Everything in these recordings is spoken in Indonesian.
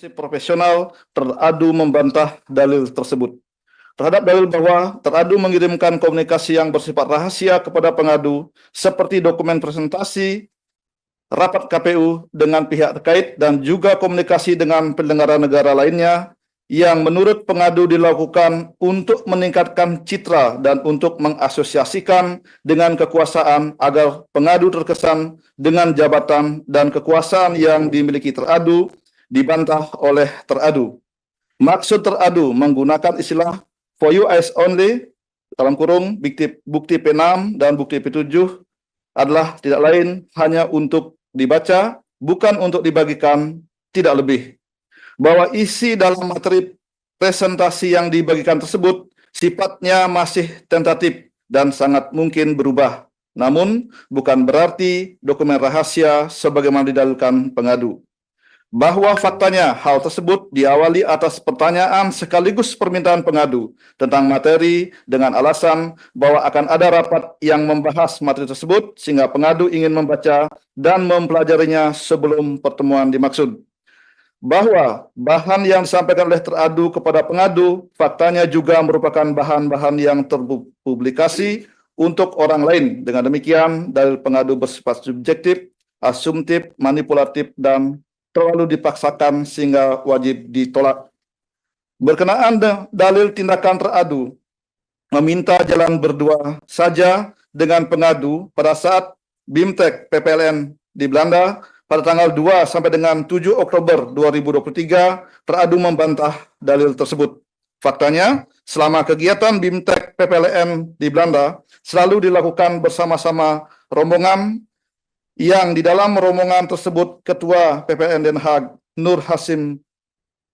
Si profesional teradu membantah dalil tersebut. Terhadap dalil bahwa teradu mengirimkan komunikasi yang bersifat rahasia kepada pengadu seperti dokumen presentasi, rapat KPU dengan pihak terkait dan juga komunikasi dengan penyelenggara negara lainnya yang menurut pengadu dilakukan untuk meningkatkan citra dan untuk mengasosiasikan dengan kekuasaan agar pengadu terkesan dengan jabatan dan kekuasaan yang dimiliki teradu dibantah oleh teradu. Maksud teradu menggunakan istilah for your eyes only dalam kurung bukti P6 dan bukti P7 adalah tidak lain hanya untuk dibaca, bukan untuk dibagikan, tidak lebih. Bahwa isi dalam materi presentasi yang dibagikan tersebut sifatnya masih tentatif dan sangat mungkin berubah. Namun, bukan berarti dokumen rahasia sebagaimana didalilkan pengadu. Bahwa faktanya hal tersebut diawali atas pertanyaan sekaligus permintaan pengadu tentang materi dengan alasan bahwa akan ada rapat yang membahas materi tersebut sehingga pengadu ingin membaca dan mempelajarinya sebelum pertemuan dimaksud. Bahwa bahan yang disampaikan oleh teradu kepada pengadu faktanya juga merupakan bahan-bahan yang terpublikasi untuk orang lain. Dengan demikian, dalil pengadu bersifat subjektif, asumtif, manipulatif, dan terlalu dipaksakan sehingga wajib ditolak. Berkenaan dalil tindakan teradu meminta jalan berdua saja dengan pengadu pada saat BIMTEK PPLN di Belanda pada tanggal 2 sampai dengan 7 Oktober 2023, teradu membantah dalil tersebut. Faktanya, selama kegiatan BIMTEK PPLN di Belanda selalu dilakukan bersama-sama rombongan yang di dalam rombongan tersebut Ketua PPLN Den Haag Nur Hasim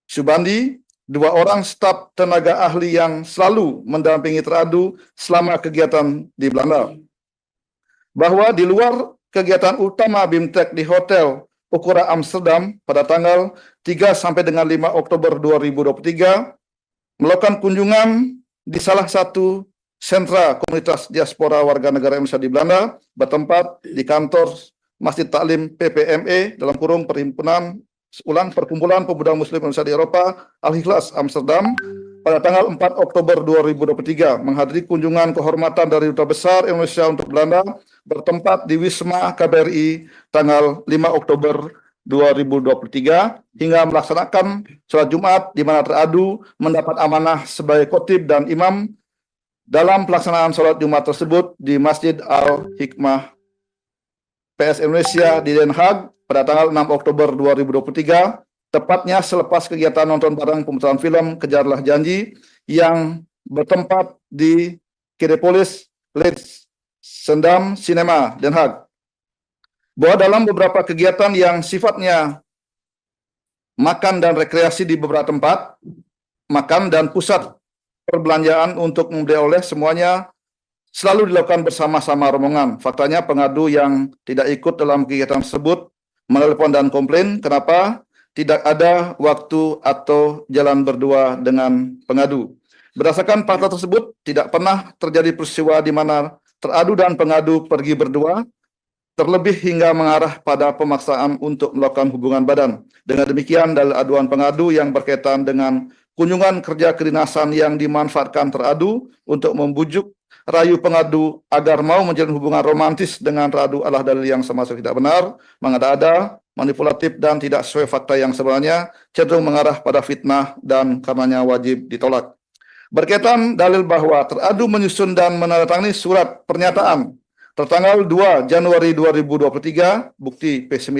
Subandi, 2 orang staf tenaga ahli yang selalu mendampingi teradu selama kegiatan di Belanda. Bahwa di luar kegiatan utama BIMTEK di Hotel Ukura Amsterdam pada tanggal 3 sampai dengan 5 Oktober 2023, melakukan kunjungan di salah satu sentra komunitas diaspora warga negara Indonesia di Belanda bertempat di kantor Masjid Taklim PPME dalam kurung Perkumpulan Pemuda Muslim Indonesia di Eropa Al-Ikhlas Amsterdam pada tanggal 4 Oktober 2023 menghadiri kunjungan kehormatan dari Duta Besar Indonesia untuk Belanda bertempat di Wisma KBRI tanggal 5 Oktober 2023 hingga melaksanakan sholat Jumat di mana teradu mendapat amanah sebagai khotib dan imam dalam pelaksanaan sholat Jumat tersebut di Masjid Al-Hikmah PS Indonesia di Den Haag pada tanggal 6 Oktober 2023, tepatnya selepas kegiatan nonton bareng pemutaran film Kejarlah Janji yang bertempat di Kinepolis Leidschendam Cinema Den Haag. Bahwa dalam beberapa kegiatan yang sifatnya makan dan rekreasi di beberapa tempat, makan dan pusat perbelanjaan untuk membeli oleh semuanya selalu dilakukan bersama-sama rombongan. Faktanya pengadu yang tidak ikut dalam kegiatan tersebut menelepon dan komplain kenapa tidak ada waktu atau jalan berdua dengan pengadu. Berdasarkan fakta tersebut, tidak pernah terjadi peristiwa di mana teradu dan pengadu pergi berdua, terlebih hingga mengarah pada pemaksaan untuk melakukan hubungan badan. Dengan demikian, dalil aduan pengadu yang berkaitan dengan kunjungan kerja kedinasan yang dimanfaatkan teradu untuk membujuk rayu pengadu agar mau menjalin hubungan romantis dengan teradu adalah dalil yang sama sekali tidak benar, mengada-ada, manipulatif, dan tidak sesuai fakta yang sebenarnya, cenderung mengarah pada fitnah dan karenanya wajib ditolak. Berkaitan dalil bahwa teradu menyusun dan menandatangani surat pernyataan tertanggal 2 Januari 2023, bukti P9,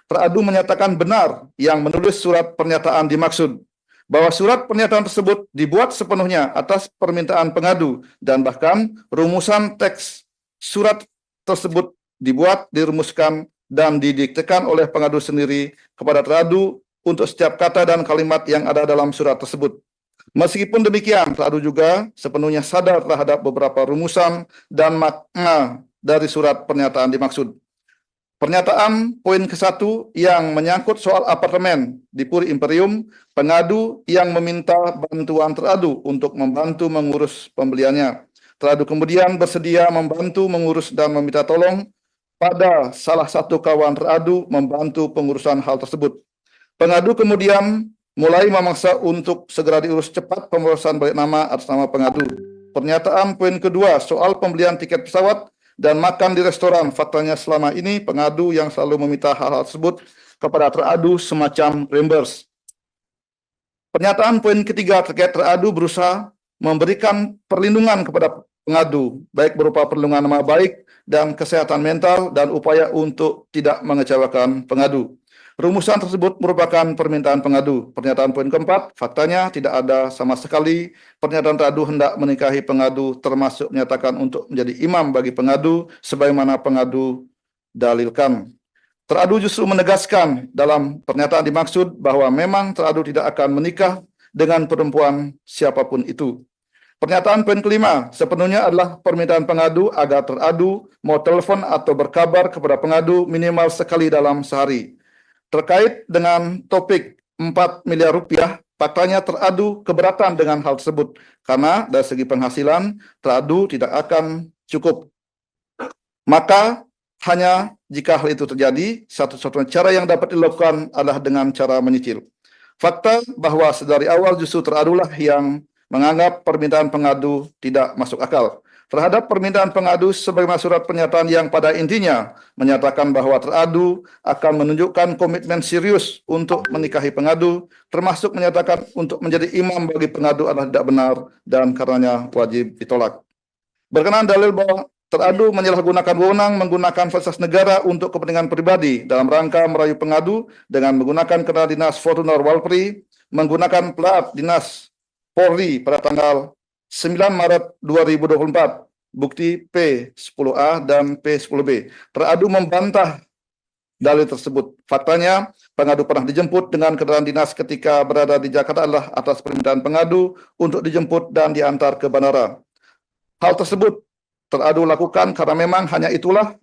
teradu menyatakan benar yang menulis surat pernyataan dimaksud, bahwa surat pernyataan tersebut dibuat sepenuhnya atas permintaan pengadu dan bahkan rumusan teks surat tersebut dibuat, dirumuskan, dan didiktekan oleh pengadu sendiri kepada teradu untuk setiap kata dan kalimat yang ada dalam surat tersebut. Meskipun demikian, teradu juga sepenuhnya sadar terhadap beberapa rumusan dan makna dari surat pernyataan dimaksud. Pernyataan poin ke-1 yang menyangkut soal apartemen di Puri Imperium, pengadu yang meminta bantuan teradu untuk membantu mengurus pembeliannya. Teradu kemudian bersedia membantu mengurus dan meminta tolong pada salah satu kawan teradu membantu pengurusan hal tersebut. Pengadu kemudian mulai memaksa untuk segera diurus cepat pemrosesan balik nama atas nama pengadu. Pernyataan poin kedua soal pembelian tiket pesawat dan makan di restoran. Faktanya selama ini pengadu yang selalu meminta hal-hal tersebut kepada teradu semacam reimburse. Pernyataan poin ketiga terkait teradu berusaha memberikan perlindungan kepada pengadu, baik berupa perlindungan nama baik dan kesehatan mental dan upaya untuk tidak mengecewakan pengadu. Rumusan tersebut merupakan permintaan pengadu. Pernyataan poin keempat, faktanya tidak ada sama sekali pernyataan teradu hendak menikahi pengadu, termasuk menyatakan untuk menjadi imam bagi pengadu, sebagaimana pengadu dalilkan. Teradu justru menegaskan dalam pernyataan dimaksud bahwa memang teradu tidak akan menikah dengan perempuan siapapun itu. Pernyataan poin kelima, sepenuhnya adalah permintaan pengadu agar teradu mau telepon atau berkabar kepada pengadu minimal sekali dalam sehari. Terkait dengan topik 4 miliar rupiah, faktanya teradu keberatan dengan hal tersebut, karena dari segi penghasilan, teradu tidak akan cukup. Maka hanya jika hal itu terjadi, satu-satunya cara yang dapat dilakukan adalah dengan cara menyicil. Fakta bahwa sedari awal justru teradulah yang menganggap permintaan pengadu tidak masuk akal. Terhadap permintaan pengadu sebagaimana surat pernyataan yang pada intinya menyatakan bahwa teradu akan menunjukkan komitmen serius untuk menikahi pengadu, termasuk menyatakan untuk menjadi imam bagi pengadu adalah tidak benar dan karenanya wajib ditolak. Berkenaan dalil bahwa teradu menyalahgunakan wewenang menggunakan fasilitas negara untuk kepentingan pribadi dalam rangka merayu pengadu dengan menggunakan kendaraan dinas Fortuner Walpri, menggunakan plat dinas Polri pada tanggal 9 Maret 2024, bukti P10A dan P10B. Teradu membantah dalil tersebut. Faktanya, pengadu pernah dijemput dengan kendaraan dinas ketika berada di Jakarta adalah atas permintaan pengadu untuk dijemput dan diantar ke bandara. Hal tersebut teradu lakukan karena memang hanya itulah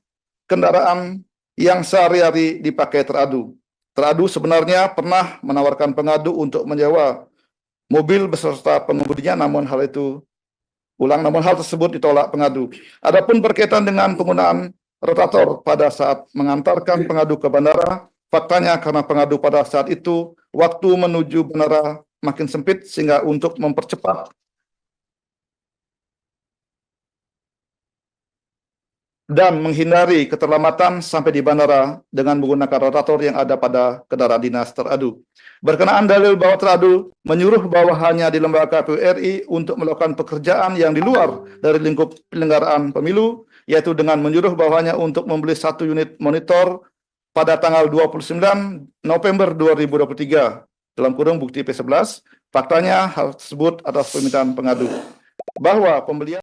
kendaraan yang sehari-hari dipakai teradu. Teradu sebenarnya pernah menawarkan pengadu untuk menyewa mobil beserta pengemudinya, namun hal tersebut ditolak pengadu. Adapun berkaitan dengan penggunaan rotator pada saat mengantarkan pengadu ke bandara, faktanya karena pengadu pada saat itu waktu menuju bandara makin sempit, sehingga untuk mempercepat dan menghindari keterlambatan sampai di bandara dengan menggunakan rotator yang ada pada kendaraan dinas teradu. Berkenaan dalil bahwa teradu menyuruh bawahannya di lembaga KPU RI untuk melakukan pekerjaan yang di luar dari lingkup penyelenggaraan pemilu, yaitu dengan menyuruh bawahannya untuk membeli 1 unit monitor pada tanggal 29 November 2023, dalam kurung bukti P11, faktanya hal tersebut atas permintaan pengadu. Bahwa pembelian